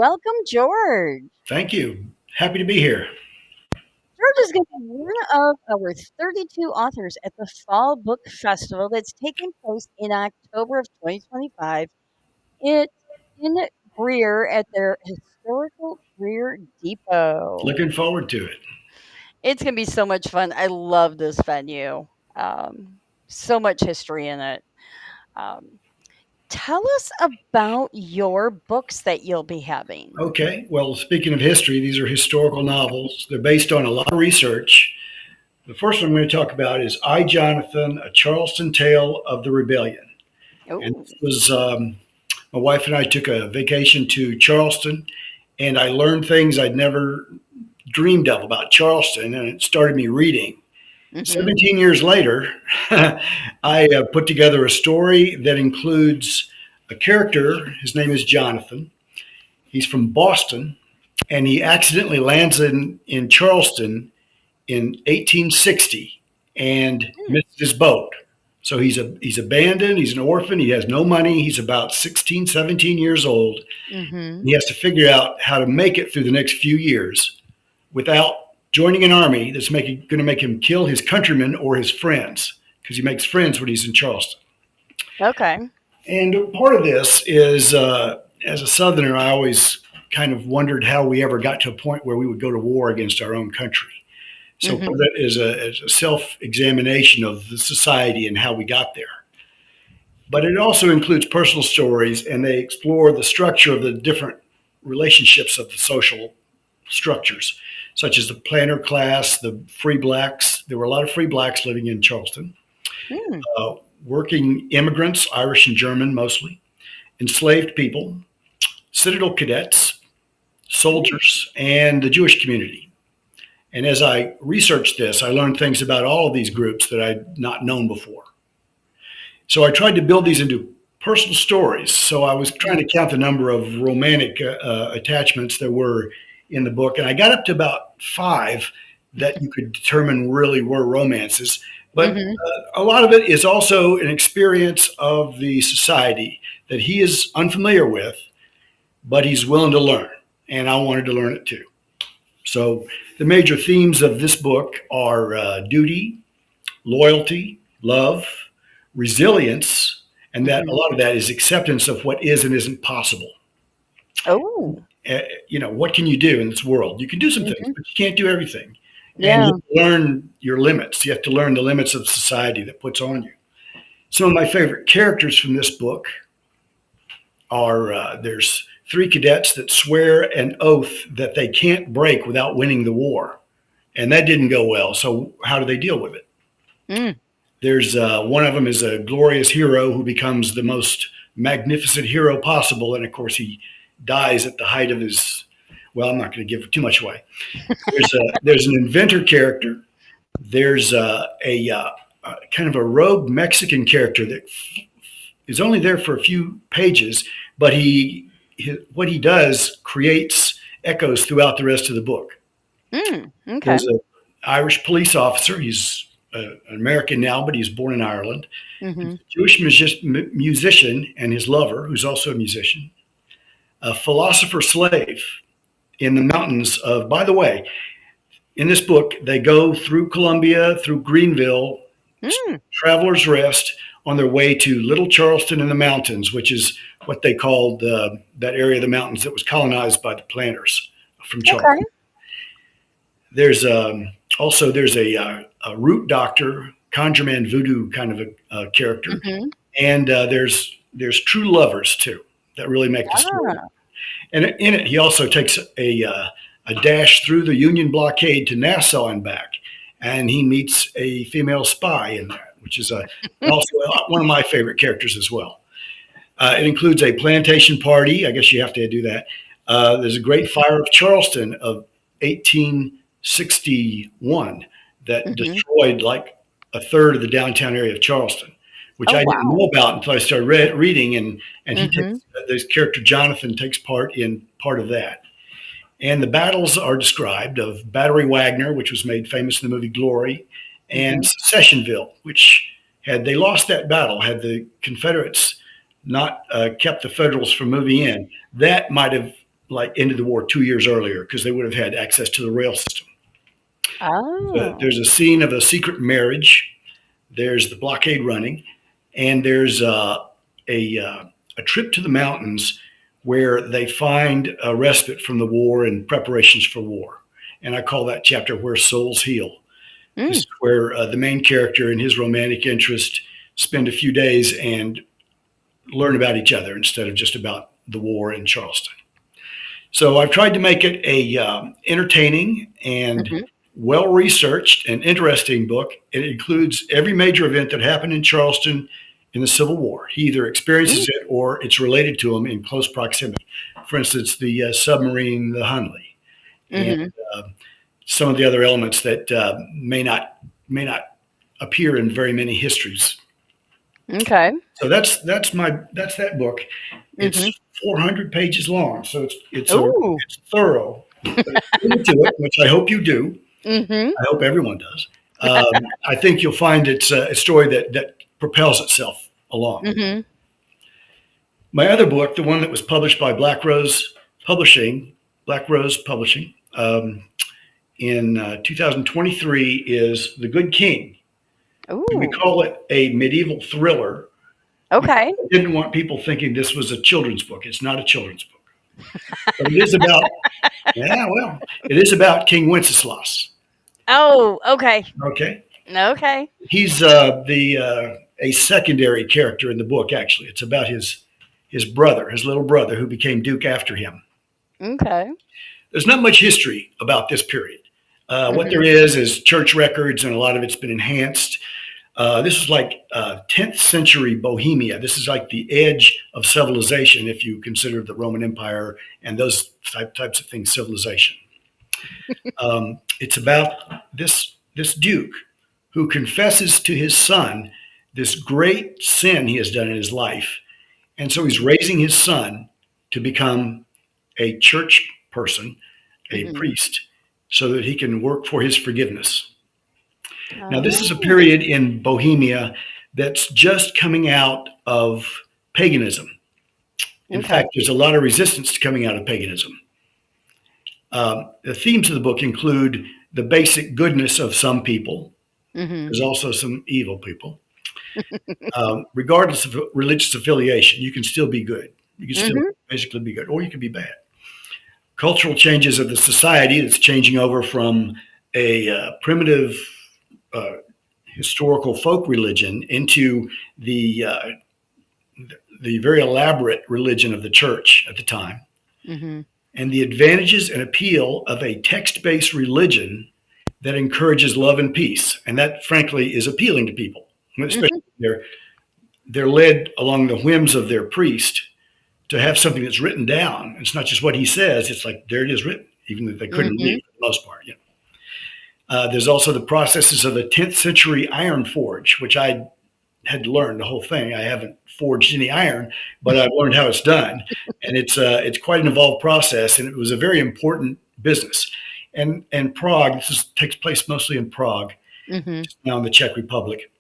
Welcome, George. Thank you. Happy to be here. George is going to be one of our 32 authors at the Fall Book Festival that's taking place in October of 2025. It's in Greer at their historical Greer Depot. Looking forward to it. It's going to be so much fun. I love this venue. So much history in it. Um, Tell us about your books that you'll be having. Okay. Well, speaking of history, these are historical novels. They're based on a lot of research. The first one I'm going to talk about is I, Jonathan, A Charleston Tale of the Rebellion. And Oh, this was my wife and I took a vacation to Charleston, and I learned things I'd never dreamed of about Charleston, and it started me reading. mm-hmm. 17 years later, I put together a story that includes a character. His name is Jonathan. He's from Boston, and he accidentally lands in Charleston in 1860 and misses his boat. So he's abandoned. He's an orphan. He has no money. He's about 16, 17 years old. Mm-hmm. He has to figure out how to make it through the next few years without joining an army that's going to make him kill his countrymen or his friends, because he makes friends when he's in Charleston. Okay. And part of this is, as a Southerner, I always kind of wondered how we ever got to a point where we would go to war against our own country. So part of Mm-hmm. that is a self-examination of the society and how we got there. But it also includes personal stories, and they explore the structure of the different relationships of the social structures, such as the planter class, the free blacks. There were a lot of free blacks living in Charleston, Mm. uh, working immigrants, Irish and German mostly, enslaved people, citadel cadets, soldiers, and the Jewish community. And as I researched this, I learned things about all of these groups that I'd not known before. So I tried to build these into personal stories. So I was trying to count the number of romantic attachments there were in the book, and I got up to about five that you could determine really were romances. But Mm-hmm. a lot of it is also an experience of the society that he is unfamiliar with, but he's willing to learn. And I wanted to learn it too. So the major themes of this book are duty, loyalty, love, resilience, and that a Mm-hmm. lot of that is acceptance of what is and isn't possible. Oh. What can you do in this world? You can do some things, Mm-hmm. but you can't do everything. And Yeah. you have to learn your limits. You have to learn the limits of society that puts on you. Some of my favorite characters from this book are there's three cadets that swear an oath that they can't break without winning the war. And that didn't go well. So, how do they deal with it? Mm. There's one of them is a glorious hero who becomes the most magnificent hero possible. And of course, he dies at the height of his. Well, I'm not going to give too much away. There's an inventor character. There's a kind of a rogue Mexican character that is only there for a few pages, but what he does creates echoes throughout the rest of the book. Mm. Okay. There's an Irish police officer. He's an American now, but he's born in Ireland. Mm-hmm. There's a Jewish musician and his lover, who's also a musician. A philosopher slave in the mountains of, by the way, in this book, they go through Columbia, through Greenville, Mm. Travelers Rest, on their way to Little Charleston in the mountains, which is what they called that area of the mountains that was colonized by the planters from Okay. Charleston. There's also there's a root doctor, conjure man voodoo kind of a character, Mm-hmm. and there's true lovers too that really make the story. Ah. And in it, he also takes a dash through the Union blockade to Nassau and back, and he meets a female spy in that, which is also one of my favorite characters as well. It includes a plantation party. I guess you have to do that. There's a great fire of Charleston of 1861 that Mm-hmm. destroyed like a third of the downtown area of Charleston, which Oh, I didn't wow. know about until I started reading. And he Mm-hmm. takes this character Jonathan takes part in part of that. And the battles are described of Battery Wagner, which was made famous in the movie Glory, and Mm-hmm. Secessionville, which had they lost that battle, had the Confederates not kept the Federals from moving in, that might have like ended the war 2 years earlier because they would have had access to the rail system. Oh. There's a scene of a secret marriage. There's the blockade running, and there's a trip to the mountains where they find a respite from the war and preparations for war. And I call that chapter "Where Souls Heal." This Mm. is where the main character and his romantic interest spend a few days and learn about each other instead of just about the war in Charleston. So I've tried to make it a entertaining and Mhm. well researched and interesting book. It includes every major event that happened in Charleston in the Civil War. He either Mm. experiences it or it's related to him in close proximity. For instance, the submarine, the Hunley, and Mhm. uh, some of the other elements that may not appear in very many histories. Okay. So that's that book. It's Mhm. 400 pages long, so Ooh. it's thorough. But if you're into it, which I hope you do. Mhm. I hope everyone does. I think you'll find it's a story that propels itself along. Mhm. My other book, the one that was published by Publishing, Black Rose Publishing, in 2023, is The Good King. We Ooh. call it a medieval thriller because Okay. I didn't want people thinking this was a children's book. It's not a children's book, but it is about yeah, well, it is about King Wenceslas. Oh, okay. Okay, Okay. he's the a secondary character in the book. Actually, it's about his brother, his little brother, who became Duke after him. Okay. There's not much history about this period. What there Mhm. is church records, and a lot of it's been enhanced. This is like 10th century Bohemia. This is like the edge of civilization, if you consider the Roman Empire and those types of things civilization. It's about this duke who confesses to his son this great sin he has done in his life, and so he's raising his son to become a church person, a Mhm. priest, so that he can work for his forgiveness. Now, this is a Oh. period in Bohemia that's just coming out of paganism. In Okay. fact, there's a lot of resistance to coming out of paganism. The themes of the book include the basic goodness of some people. Mhm. There's also some evil people. Regardless of religious affiliation, you can still be good. You can still Mhm. basically be good, or you can be bad. Cultural changes of the society that's changing over from a primitive uh, historical folk religion into the uh, the very elaborate religion of the church at the time, Mhm. and the advantages and appeal of a text-based religion that encourages love and peace, and that frankly is appealing to people, especially Mhm. if they're led along the whims of their priest to have something that's written down. It's not just what he says; it's like there it is written, even if they couldn't read Mhm. it for the most part. There's also the processes of the 10th century iron forge, which I had to learn the whole thing. I haven't forged any iron, but I've learned how it's done, and it's quite an involved process, and it was a very important business. And Prague, takes place mostly in Prague, Mhm. now in the Czech Republic.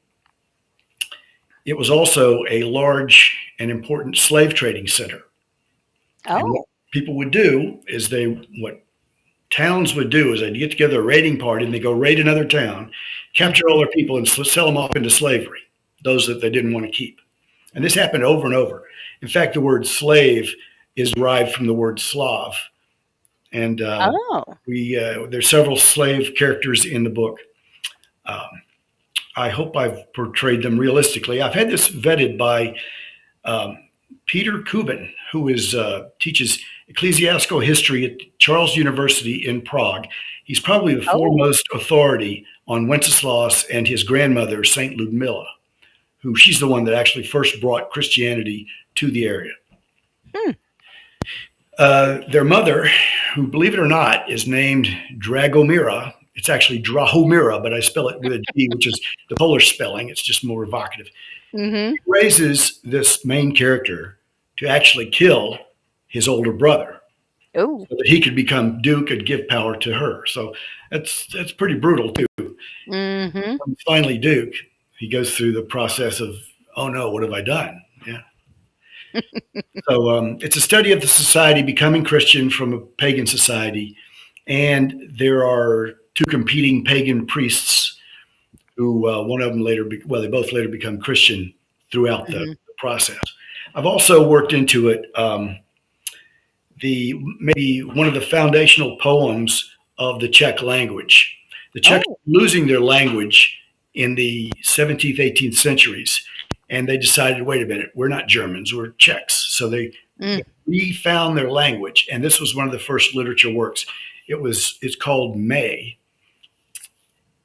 It was also a large and important slave trading center. And what Oh. people would do is what towns would do is they'd get together a raiding party and they go raid another town, capture all Mhm. their people, and sell them off into slavery, those that they didn't want to keep. And this happened over and over. In fact, the word slave is derived from the word Slav. And Oh. there's several slave characters in the book. Um, I hope I've portrayed them realistically. I've had this vetted by um, Peter Kubin, who teaches ecclesiastical history at Charles University in Prague. He's probably the Oh. foremost authority on Wenceslas and his grandmother, Saint Ludmilla, who she's the one that actually first brought Christianity to the area. Hmm. Their mother, who, believe it or not, is named Dragomira. It's actually Drahomira, but I spell it with a G, which is the Polish spelling. It's just more evocative. Mhm. Raises this main character to actually kill his older brother Ooh. so that he could become Duke and give power to her. So that's pretty brutal too. Mhm. When he's finally Duke, he goes through the process of, oh no, what have I done? Yeah. So it's a study of the society becoming Christian from a pagan society, and there are two competing pagan priests who one of them they both later become Christian throughout Hmm. the process. I've also worked into it the maybe one of the foundational poems of the Czech language. The Czechs Oh. were losing their language in the 17th, 18th centuries, and they decided, wait a minute, we're not Germans, we're Czechs. So they Mm. refound their language, and this was one of the first literature works. It's called May,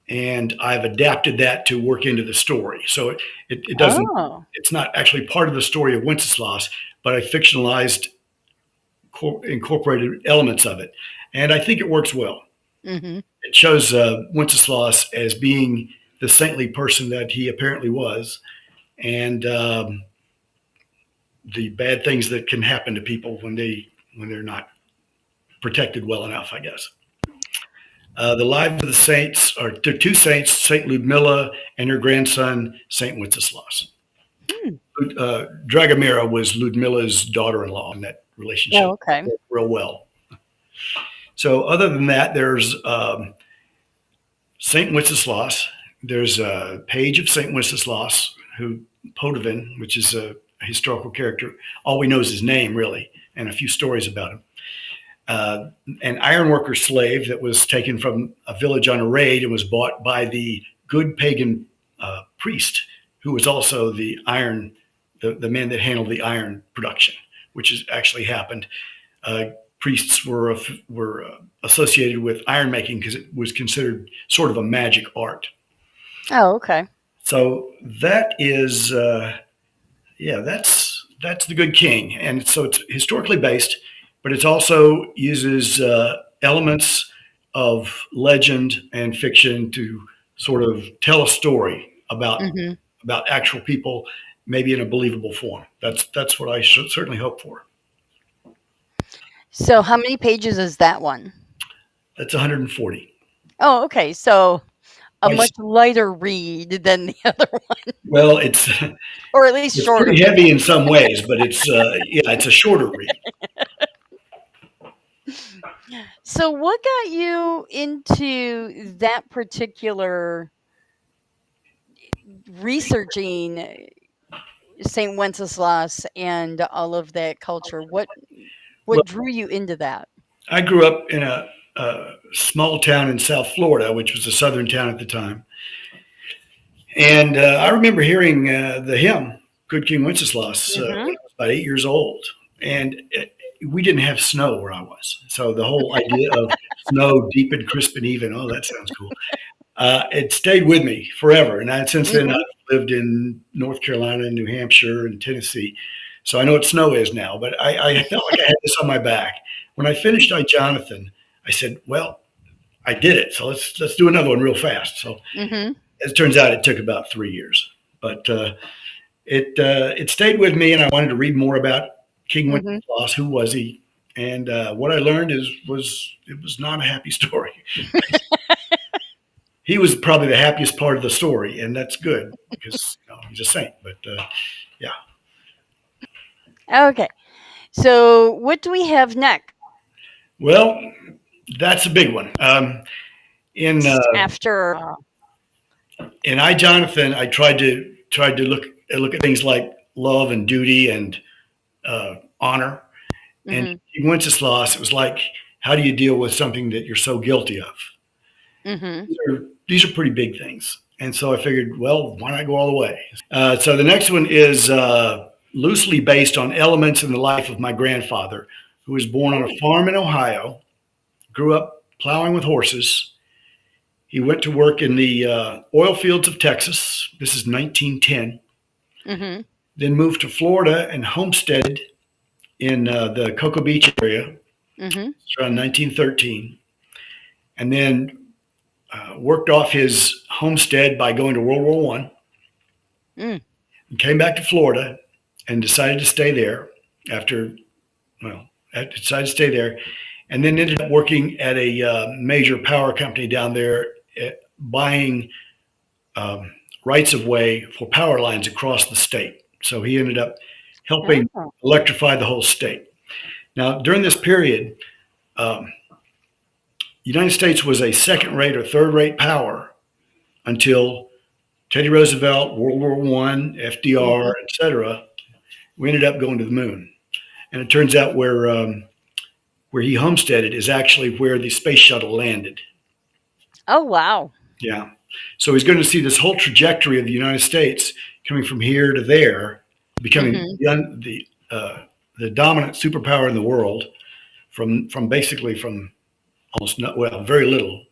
and I've adapted that to work into the story. So it doesn't Oh. it's not actually part of the story of Wenceslas, but I fictionalized incorporated elements of it, and I think it works well. Hmm. It shows Wenceslas as being the saintly person that he apparently was, and the bad things that can happen to people when they're not protected well enough, I guess. The lives of the saints are there are two saints, Saint Ludmilla and her grandson, Saint Wenceslas. Hmm. Dragomira was Ludmilla's daughter-in-law, and that relationship Oh, okay. worked real well. So, other than that, there's Saint Wenceslas. There's a page of Saint Wenceslas, who Podovin, which is a historical character. All we know is his name, really, and a few stories about him. Uh, an ironworker slave that was taken from a village on a raid and was bought by the good pagan priest, who was also the man that handled the iron production, which has actually happened. Uh, Priests were associated with iron making because it was considered sort of a magic art. Oh, okay. So that is, yeah, that's the Good King, and so it's historically based, but it also uses elements of legend and fiction to sort of tell a story Hmm. about actual people, maybe in a believable form. That's what I should certainly hope for. So, how many pages is that one? That's 140. Oh, okay. So, a Twice. much lighter read than the other one, Well, or at least it's shorter. pretty heavy in some ways, but it's yeah, it's a shorter read. So, what got you into that particular researching Saint Wenceslas and all of that culture? What Well, drew you into that? I grew up in a small town in South Florida, which was a southern town at the time, and I remember hearing the hymn "Good King Wenceslas" when Hmm. I was about 8 years old, and we didn't have snow where I was, so the whole idea of snow deep and crisp and even, oh, that sounds cool. It stayed with me forever, and since then I've Hmm. lived in North Carolina, New Hampshire, and Tennessee, so I know what snow is now. But I felt like I had this on my back. When I finished I Jonathan, I said, "Well, I did it, so let's do another one real fast." So Hmm. as it turns out, it took about 3 years, but it stayed with me, and I wanted to read more about King Hmm. Wenceslas. Who was he? And what I learned was it was not a happy story. He was probably the happiest part of the story, and that's good because he's a saint. But yeah, Okay. So, what do we have next well, that's a big one. In after? in I Jonathan, I tried to look at things like love and duty and honor. And Hmm. in Wenceslas, it was like, how do you deal with something that you're so guilty of? Hmm. These are pretty big things. And so I figured, well, why not go all the way? So the next one is loosely based on elements in the life of my grandfather, who was born on a Oh. farm in Ohio, grew up plowing with horses. He went to work in the oil fields of Texas. This is 1910. Hmm. Then moved to Florida and homesteaded in the Cocoa Beach area Hmm. around 1913. And then worked off his homestead by going to World War One, Mm. and came back to Florida and decided to stay there after, well, decided to stay there, and then ended up working at a major power company down there, buying um, rights of way for power lines across the state. So he ended up helping Oh. electrify the whole state. Now, during this period, um, the United States was a second rate or third rate power until Teddy Roosevelt, World War One, FDR, Mhm. etc. We ended up going to the moon, and it turns out where he homesteaded is actually where the space shuttle landed. Oh, wow. Yeah, so he's going to see this whole trajectory of the United States coming from here to there, becoming Mhm. the dominant superpower in the world from basically from almost not, well, very little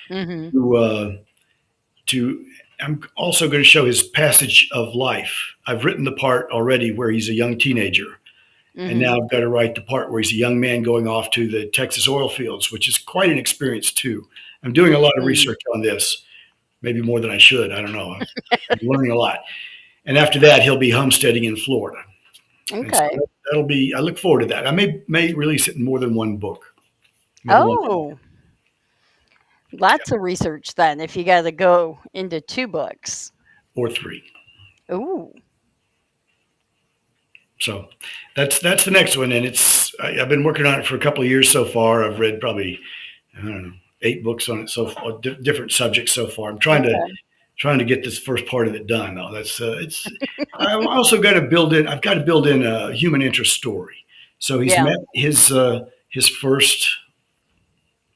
Mhm. to to. I'm also going to show his passage of life. I've written the part already where he's a young teenager, and now Mhm. I've got to write the part where he's a young man going off to the Texas oil fields, which is quite an experience too. I'm doing a lot of Mm. research on this, maybe more than I should. I don't know. I'm learning a lot. And after that, he'll be homesteading in Florida, and so Okay. that'll be. I look forward to that. I may release it in more than one book, more than one Oh, lots of research then if you got to go into 2 books. or three. Ooh. So that's the next one, and I've been working on it for a couple of years so far. I've read probably I don't know 8 books on it so far, different subjects so far. I'm Okay. trying to get this first part of it done. Though that's it's. I've also got to build in. I've got to build in a human interest story. So he's Yeah. met his first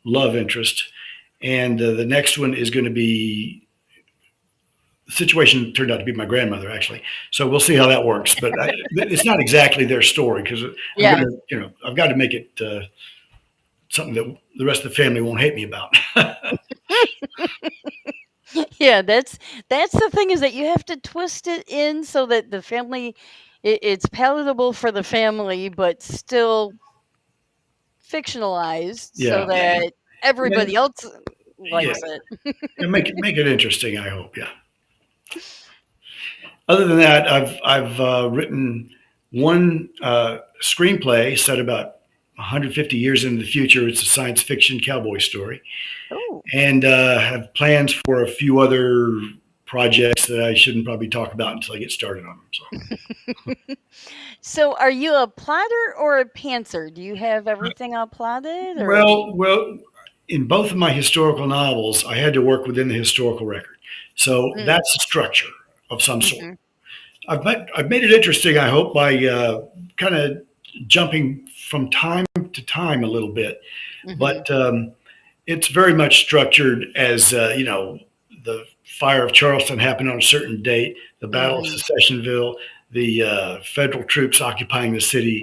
love interest, and the next one is going to be. The situation turned out to be my grandmother, actually. So we'll see how that works. But it's not exactly their story because I'm Yeah. gonna, I've got to make it something that the rest of the family won't hate me about. Yeah, that's the thing is that you have to twist it in so that the family it's palatable for the family, but still fictionalized so Yeah, that and everybody else yeah, likes it. and make it interesting. I hope. Yeah. Other than that, I've written one screenplay set about 150 years into the future. It's a science fiction cowboy story, Oh. and have plans for a few other projects that I shouldn't probably talk about until I get started on them. So, So are you a plotter or a pantser? Do you have everything all plotted or well, in both of my historical novels, I had to work within the historical record, so mm, that's a structure of some sort. mhm, I've made it interesting. I hope by kind of jumping from time to time a little bit, mhm, but it's very much structured as the fire of Charleston happened on a certain date, the Battle of mhm. Secessionville, the federal troops occupying the city.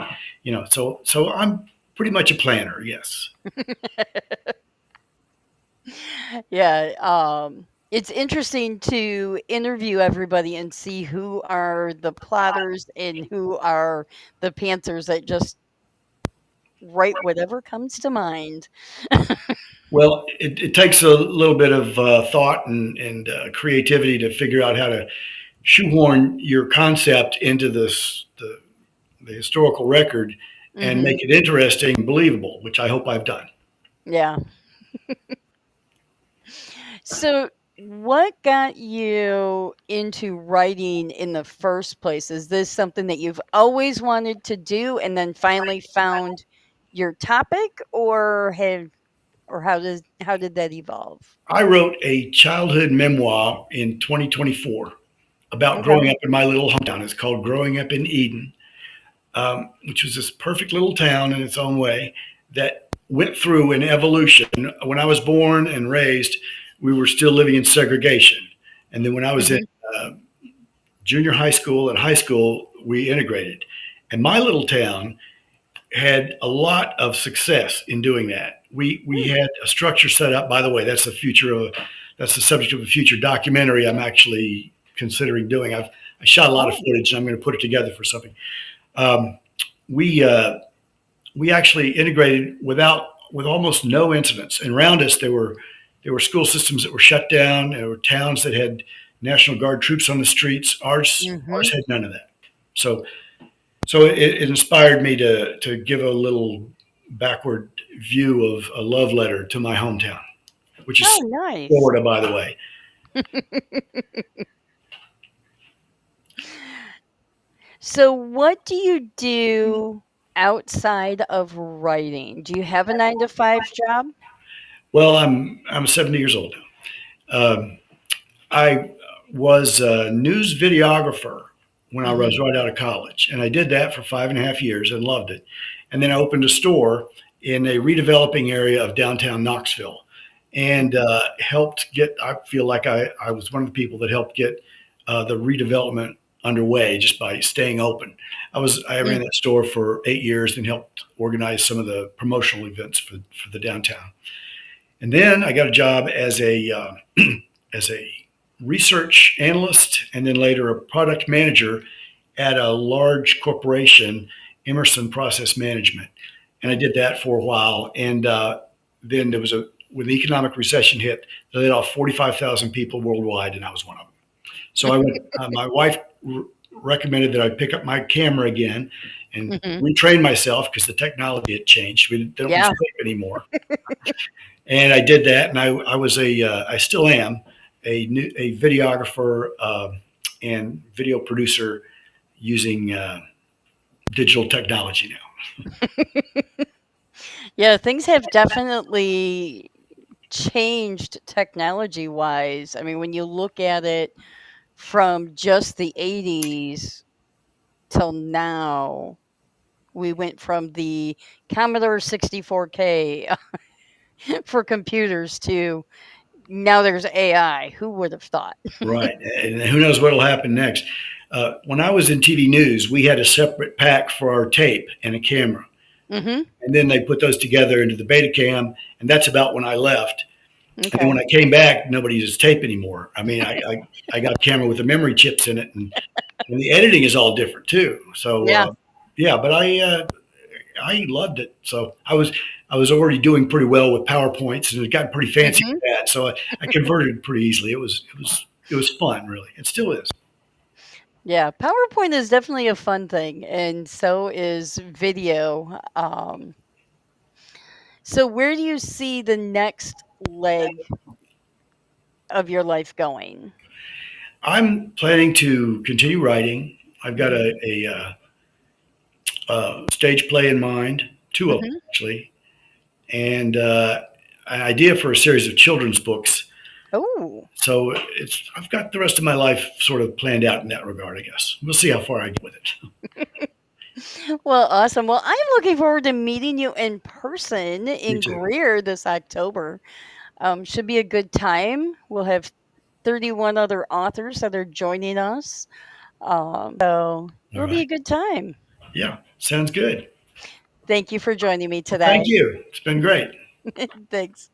So I'm pretty much a planner. Yes. Yeah, it's interesting to interview everybody and see who are the plotters and who are the pantsers that just write whatever comes to mind. Well, it takes a little bit of thought and creativity to figure out how to shoehorn your concept into the historical record and make Mhm. it interesting and believable, which I hope I've done. Yeah. So, what got you into writing in the first place? Is this something that you've always wanted to do and then finally found your topic, or how did that evolve? I wrote a childhood memoir in 2024 about Okay. growing up in my little hometown. It's called Growing Up in Eden, which was this perfect little town in its own way that went through an evolution. When I was born and raised, we were still living in segregation. And then when I was in Mhm. uh, junior high school and high school, we integrated. And my little town had a lot of success in doing that. We Mm. had a structure set up. By the way, that's the subject of a future documentary I'm actually considering doing. I shot a lot of Oh. footage and I'm going to put it together for something. Um, we we actually integrated with almost no incidents. And around us, there were school systems that were shut down. There were towns that had National Guard troops on the streets. Ours Mhm. had none of that. So it inspired me to give a little backward view of a love letter to my hometown, which Oh, is nice. Florida, by the way. So, what do you do outside of writing? Do you have a 9 to 5 job? Well, I'm 70 years old now. I was a news videographer when I was Hmm. right out of college, and I did that for 5.5 years and loved it. And then I opened a store in a redeveloping area of downtown Knoxville, and helped get. I feel like I was one of the people that helped get the redevelopment underway just by staying open. I ran that store for 8 years and helped organize some of the promotional events for the downtown. And then I got a job as a research analyst, and then later a product manager at a large corporation, Emerson Process Management. And I did that for a while. And then there was when the economic recession hit, they laid off 45,000 people worldwide, and I was one of them. So I went. My wife recommended that I pick up my camera again and Hmm. retrain myself because the technology had changed. They don't use Yeah. tape anymore. And I did that, and I was I still am a videographer and video producer using digital technology now. Yeah, things have definitely changed technology wise. I mean, when you look at it from just the 80s till now, we went from the Commodore 64K for computers to now there's AI. Who would have thought? Right, and who knows what will happen next? When I was in TV news, we had a separate pack for our tape and a camera, Hmm. and then they put those together into the Betacam, and that's about when I left. And then Okay. when I came back, nobody uses tape anymore. I mean, I got a camera with the memory chips in it, and the editing is all different too. So Yeah. yeah, but I loved it. So I was already doing pretty well with PowerPoints and it got pretty fancy Hmm. with that. So I converted pretty easily. It was fun, really. It still is. Yeah. PowerPoint is definitely a fun thing, and so is video. So, where do you see the next leg of your life going? I'm planning to continue writing. I've got Hmm. a stage play in mind, two of them Hmm. actually, and an idea for a series of children's books. Oh, So I've got the rest of my life sort of planned out in that regard. I guess we'll see how far I get with it. well, awesome. Well, I'm looking forward to meeting you in person Me in too. Greer this October. Should be a good time. We'll have 31 other authors that are joining us. So All it'll be right. a good time. Yeah, sounds good. Thank you for joining me Well, thank today. you. It's been great. Thanks.